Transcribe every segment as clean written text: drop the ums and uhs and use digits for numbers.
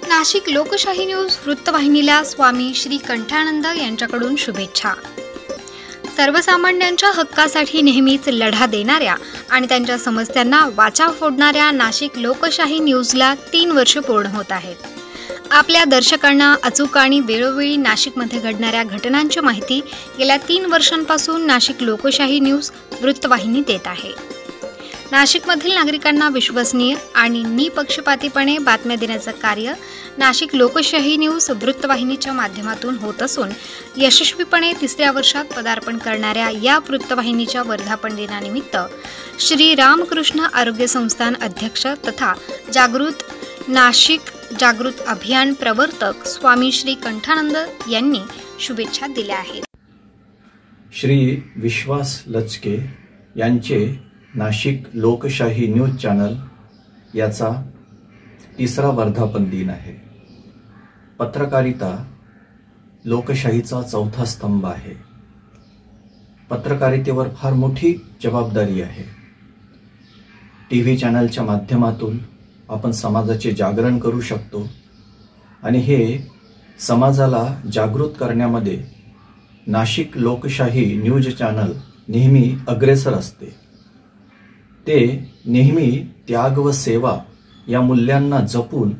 नाशिक लोकशाही न्यूज वृत्तवाहिनीला स्वामी श्री कंठानंद यांच्याकडून शुभेच्छा। सर्वसामान्यांच्या हक्कासाठी नेहमीच लढा देणाऱ्या आणि त्यांच्या समस्यांना वाचा फोडणाऱ्या नाशिक लोकशाही न्यूजला 3 वर्ष पूर्ण होत आहेत। आपल्या दर्शकांना अचूक आणि वेळोवेळी नाशिकमध्ये घडणाऱ्या घटनांची माहिती गेल्या 3 वर्षांपासून नाशिक लोकशाही न्यूज वृत्तवाहिनी देत आहे। नाशिकमधील नागरिकांना विश्वसनीय आणि निपक्षपातीपणे बातम्या देण्याचं कार्य नाशिक लोकशाही न्यूज वृत्तवाहिनीच्या माध्यमातून होत असून यशस्वीपणे 3ऱ्या वर्षात पदार्पण करणाऱ्या या वृत्तवाहिनीच्या वर्धापन दिनानिमित्त श्री रामकृष्ण आरोग्य संस्थान अध्यक्ष तथा नाशिक जागृत अभियान प्रवर्तक स्वामी श्री कंठानंद यांनी शुभेच्छा दिल्या आहेत। श्री विश्वास लचके यांचे नाशिक लोकशाही न्यूज चॅनल याचा 3रा वर्धापन दिन आहे। पत्रकारिता लोकशाहीचा 4था स्तंभ आहे। पत्रकारितेवर फार मोठी जबाबदारी आहे। टीव्ही चॅनलच्या माध्यमातून आपण समाजाचे जागरण करू शकतो आणि हे समाजाला जागृत करण्यामध्ये नाशिक लोकशाही न्यूज चॅनल नेहमी अग्रेसर असते। ते नेहमी त्याग व सेवा या मूल्यांना जपून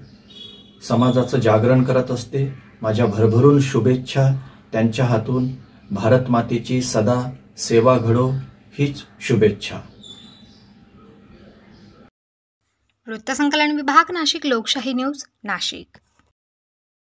समाजाचं जागरण करत असते। माझ्या भरभरून शुभेच्छा त्यांच्या हातून भारत मातेची सदा सेवा घडो हीच शुभेच्छा। वृत्तसंकलन विभाग नाशिक लोकशाही न्यूज नाशिक।